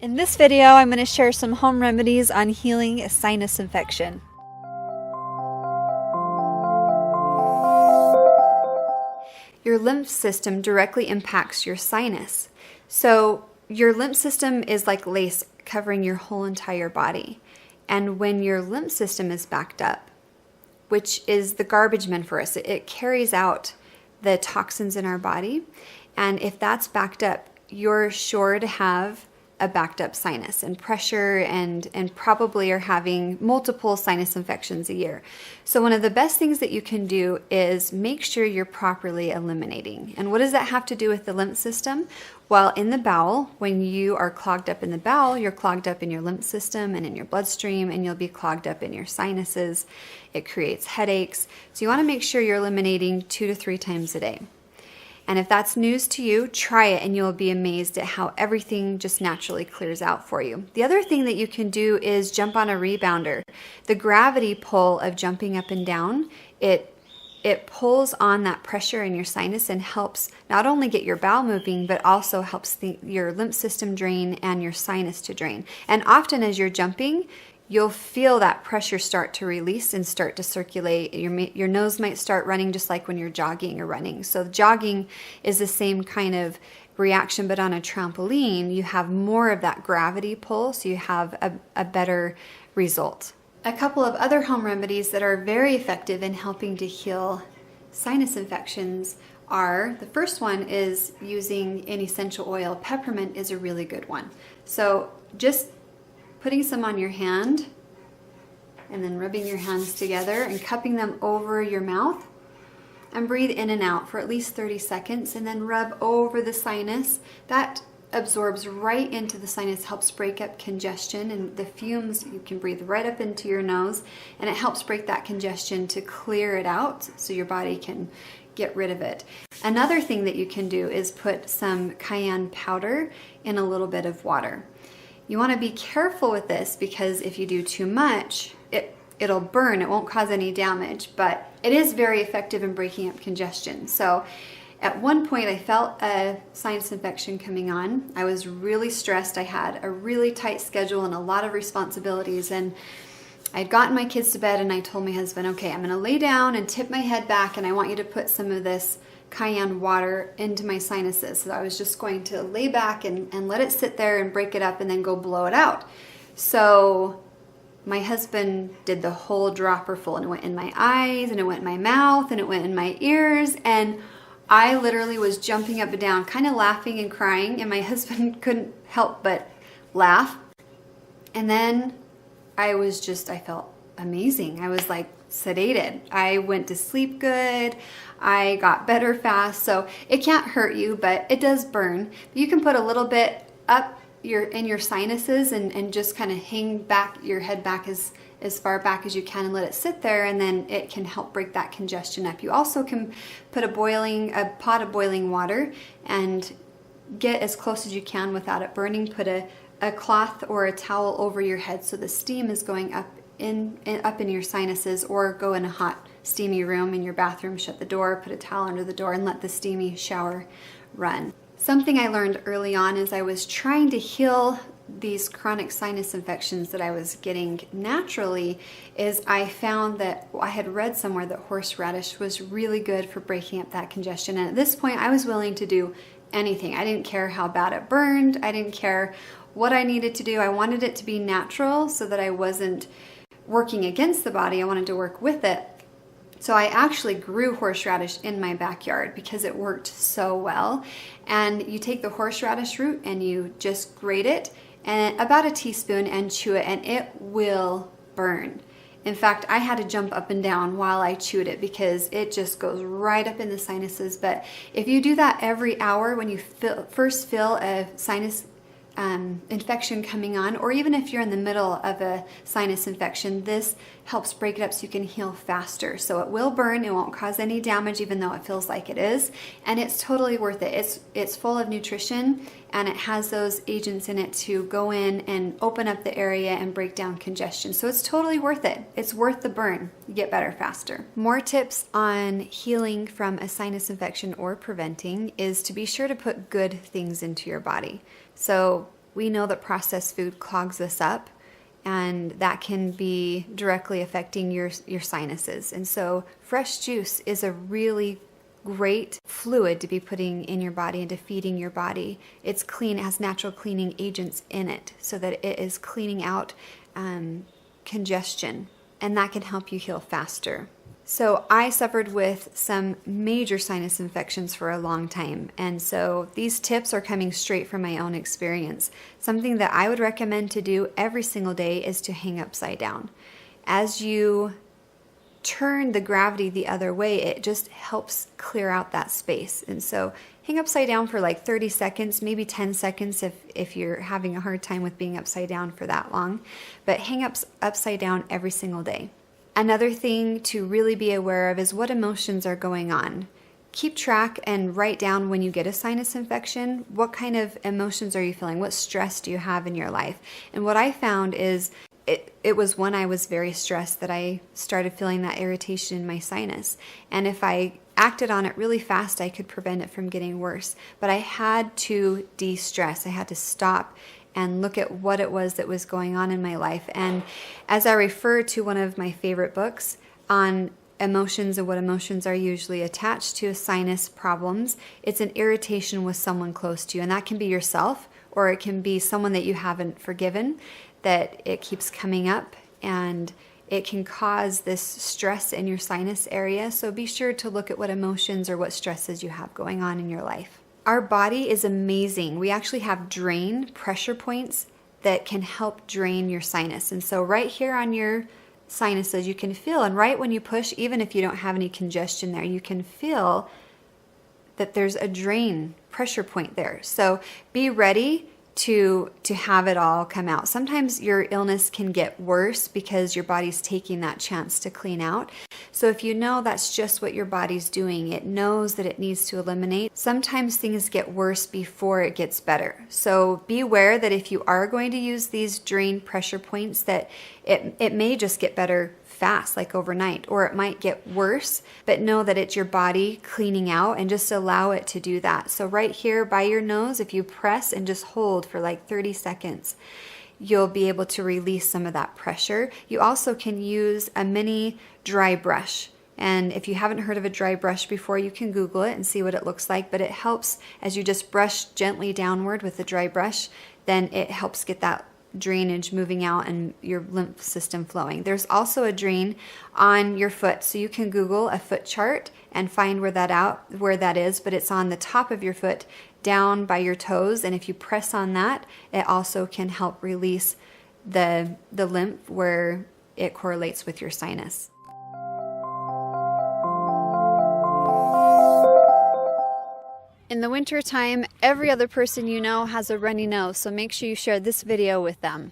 In this video, I'm going to share some home remedies on healing a sinus infection. Your lymph system directly impacts your sinus. So your lymph system is like lace covering your whole entire body. And when your lymph system is backed up, which is the garbage men for us, it carries out the toxins in our body. And if that's backed up, you're sure to have a backed up sinus and pressure and probably are having multiple sinus infections a year. So one of the best things that you can do is make sure you're properly eliminating. And what does that have to do with the lymph system? Well, in the bowel, when you are clogged up in the bowel, you're clogged up in your lymph system and in your bloodstream, and you'll be clogged up in your sinuses. It creates headaches. So you want to make sure you're eliminating 2 to 3 times a day. And if that's news to you, try it and you'll be amazed at how everything just naturally clears out for you. The other thing that you can do is jump on a rebounder. The gravity pull of jumping up and down, it pulls on that pressure in your sinus and helps not only get your bowel moving, but also helps your lymph system drain and your sinus to drain. And often as you're jumping, you'll feel that pressure start to release and start to circulate. Your nose might start running just like when you're jogging or running. So jogging is the same kind of reaction, but on a trampoline, you have more of that gravity pull, so you have a better result. A couple of other home remedies that are very effective in helping to heal sinus infections are, the first one is using an essential oil. Peppermint is a really good one. So just putting some on your hand and then rubbing your hands together and cupping them over your mouth, and breathe in and out for at least 30 seconds and then rub over the sinus. That absorbs right into the sinus, helps break up congestion, and the fumes you can breathe right up into your nose, and it helps break that congestion to clear it out so your body can get rid of it. Another thing that you can do is put some cayenne powder in a little bit of water. You want to be careful with this because if you do too much, it'll burn. It won't cause any damage, but it is very effective in breaking up congestion. So at one point I felt a sinus infection coming on. I was really stressed. I had a really tight schedule and a lot of responsibilities, and I'd gotten my kids to bed and I told my husband, okay, I'm going to lay down and tip my head back, and I want you to put some of this cayenne water into my sinuses. So I was just going to lay back and let it sit there and break it up and then go blow it out. So my husband did the whole dropper full, and it went in my eyes and it went in my mouth and it went in my ears, and I literally was jumping up and down, kind of laughing and crying, and my husband couldn't help but laugh. And then I felt amazing. I was like sedated. I went to sleep good. I got better fast. So it can't hurt you, but it does burn. You can put a little bit up in your sinuses and just kind of hang back your head back as far back as you can and let it sit there, and then it can help break that congestion up. You also can put a pot of boiling water and get as close as you can without it burning. Put a cloth or a towel over your head so the steam is going up in your sinuses, or go in a hot steamy room in your bathroom, shut the door, put a towel under the door, and let the steamy shower run. Something I learned early on as I was trying to heal these chronic sinus infections that I was getting naturally is I found that I had read somewhere that horseradish was really good for breaking up that congestion, and at this point I was willing to do anything. I didn't care how bad it burned. I didn't care what I needed to do. I wanted it to be natural so that I wasn't working against the body. I wanted to work with it. So I actually grew horseradish in my backyard because it worked so well. And you take the horseradish root and you just grate it, and about a teaspoon, and chew it, and it will burn. In fact, I had to jump up and down while I chewed it because it just goes right up in the sinuses. But if you do that every hour when you first feel a sinus infection coming on, or even if you're in the middle of a sinus infection, this helps break it up so you can heal faster. So it will burn, it won't cause any damage even though it feels like it is, and it's totally worth it. It's full of nutrition, and it has those agents in it to go in and open up the area and break down congestion. So it's totally worth it. It's worth the burn. You get better faster. More tips on healing from a sinus infection or preventing is to be sure to put good things into your body. So we know that processed food clogs us up, and that can be directly affecting your sinuses. And so fresh juice is a really great fluid to be putting in your body and to feeding your body. It's clean, it has natural cleaning agents in it so that it is cleaning out congestion, and that can help you heal faster. So I suffered with some major sinus infections for a long time, and so these tips are coming straight from my own experience. Something that I would recommend to do every single day is to hang upside down. As you turn the gravity the other way, it just helps clear out that space. And so hang upside down for like 30 seconds, maybe 10 seconds if you're having a hard time with being upside down for that long, but hang upside down every single day. Another thing to really be aware of is what emotions are going on. Keep track and write down when you get a sinus infection, what kind of emotions are you feeling? What stress do you have in your life? And what I found is it was when I was very stressed that I started feeling that irritation in my sinus. And if I acted on it really fast, I could prevent it from getting worse. But I had to de-stress. I had to stop and look at what it was that was going on in my life. And as I refer to one of my favorite books on emotions and what emotions are usually attached to sinus problems, it's an irritation with someone close to you. And that can be yourself, or it can be someone that you haven't forgiven, that it keeps coming up, and it can cause this stress in your sinus area. So be sure to look at what emotions or what stresses you have going on in your life. Our body is amazing. We actually have drain pressure points that can help drain your sinus. And so right here on your sinuses, you can feel, and right when you push, even if you don't have any congestion there, you can feel that there's a drain pressure point there. So be ready to have it all come out. Sometimes your illness can get worse because your body's taking that chance to clean out. So if you know that's just what your body's doing, it knows that it needs to eliminate. Sometimes things get worse before it gets better. So be aware that if you are going to use these drain pressure points, that it may just get better fast, like overnight, or it might get worse, but know that it's your body cleaning out, and just allow it to do that. So right here by your nose, if you press and just hold for like 30 seconds, you'll be able to release some of that pressure. You also can use a mini dry brush. And if you haven't heard of a dry brush before, you can Google it and see what it looks like. But it helps as you just brush gently downward with the dry brush, then it helps get that drainage moving out and your lymph system flowing. There's also a drain on your foot, so you can Google a foot chart and find where that is, but it's on the top of your foot down by your toes, and if you press on that, it also can help release the lymph where it correlates with your sinus. In the winter time, every other person you know has a runny nose, so make sure you share this video with them.